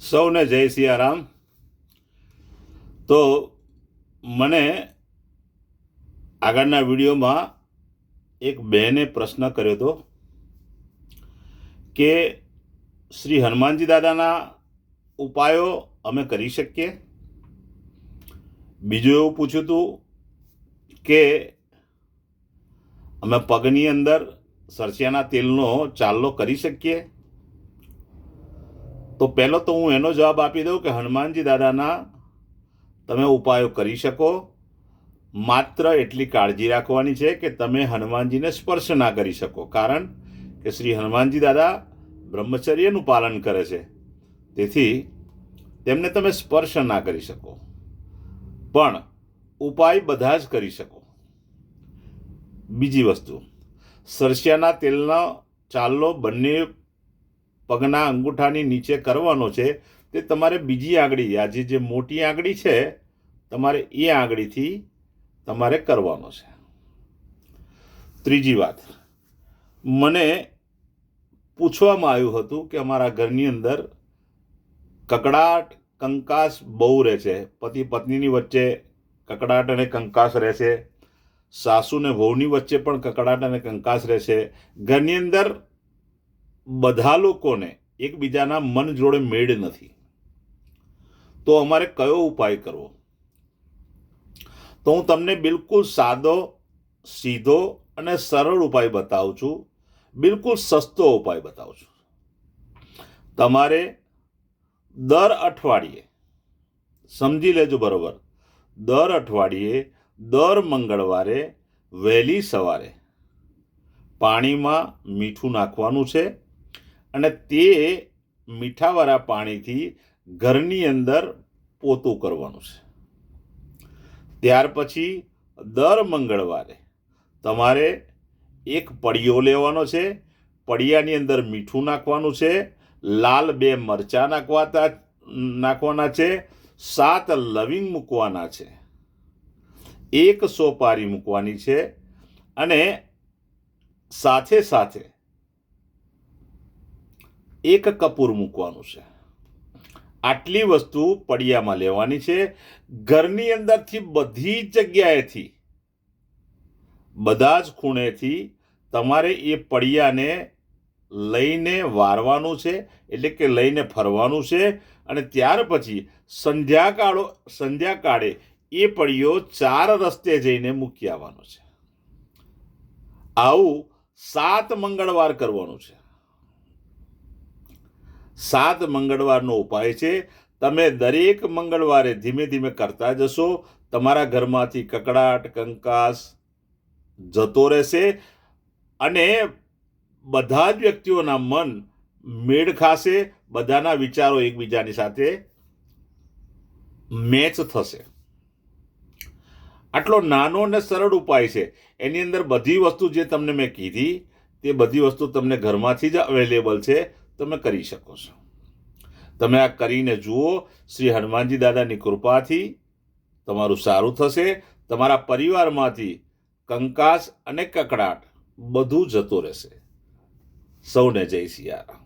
સૌને જય સિયારામ. તો મને આગળના વિડીયોમાં એક બહેને પ્રશ્ન કર્યો હતો કે શ્રી હનુમાનજી દાદાના ઉપાયો અમે કરી શકીએ. બીજું એવું પૂછ્યું હતું કે અમે પગની અંદર સરસિયાના તેલનો ચાલ્લો કરી શકીએ. તો પહેલો તો હું એનો જવાબ આપી દઉં કે હનુમાનજી દાદાના તમે ઉપાયો કરી શકો, માત્ર એટલી કાળજી રાખવાની છે કે તમે હનુમાનજીને સ્પર્શ ના કરી શકો. કારણ કે શ્રી હનુમાનજી દાદા બ્રહ્મચર્યનું પાલન કરે છે, તેથી તેમને તમે સ્પર્શ ના કરી શકો, પણ ઉપાય બધા જ કરી શકો. બીજી વસ્તુ, સરસિયાના તેલનો ચાલ્લો બંને પગના અંગૂઠાની નીચે કરવાનો છે. તે તમારે બીજી આંગળી, આજે જે મોટી આંગળી છે, તમારે એ આંગળીથી તમારે કરવાનો છે. ત્રીજી વાત, મને પૂછવામાં આવ્યું હતું કે અમારા ઘરની અંદર કકડાટ કંકાસ બહુ રહે છે. પતિ પત્નીની વચ્ચે કકડાટ અને કંકાસ રહે છે. સાસુ ને વહુની વચ્ચે પણ કકડાટ અને કંકાસ રહે છે. ઘરની અંદર બધા લોકોને એકબીજાના મન જોડે મેળ નથી. તો અમારે કયો ઉપાય કરવો? તો હું તમને બિલકુલ સાદો, સીધો અને સરળ ઉપાય બતાવું છું. બિલકુલ સસ્તો ઉપાય બતાવું છું. તમારે દર અઠવાડિયે, સમજી લેજો બરોબર, દર અઠવાડિયે દર મંગળવારે વહેલી સવારે પાણીમાં મીઠું નાખવાનું છે અને તે મીઠાવાળા પાણીથી ઘરની અંદર પોતું કરવાનું છે. ત્યાર પછી દર મંગળવારે તમારે એક પડિયો લેવાનો છે. પડિયાની અંદર મીઠું નાખવાનું છે, લાલ 2 મરચાં નાખવાના છે, 7 લવિંગ મૂકવાના છે, 1 સોપારી મૂકવાની છે અને સાથે સાથે 1 કપૂર મૂકવાનું છે. આટલી વસ્તુ પડિયામાં લેવાની છે. ઘરની અંદરથી બધી જગ્યાએથી, બધા જ ખૂણેથી તમારે એ પડિયાને લઈને વારવાનું છે, એટલે કે લઈને ફરવાનું છે. અને ત્યાર પછી સંધ્યાકાળે એ પડિયો 4 રસ્તે જઈને મૂકી આવવાનો છે. આવું 7 મંગળવાર કરવાનું છે. 7 મંગળવારનો ઉપાય છે. તમે દરેક મંગળવારે ધીમે ધીમે કરતા જશો. તમારા ઘરમાંથી કકડાટ કંકાસ જતો રહેશે અને બધા જ વ્યક્તિઓના મન મેળ ખાશે. બધાના વિચારો એકબીજાની સાથે મેચ થશે. આટલો નાનો અને સરળ ઉપાય છે. એની અંદર બધી વસ્તુ જે તમને મેં કીધી, તે બધી વસ્તુ તમને ઘરમાંથી જ અવેલેબલ છે. તમે કરી શકો છો. તમે આ કરીને જુઓ. શ્રી હનુમાનજી દાદાની કૃપાથી તમારું સારું થશે. તમારા પરિવારમાંથી કંકાસ અને કકડાટ બધું જતું રહેશે. સૌને જય સિયારામ.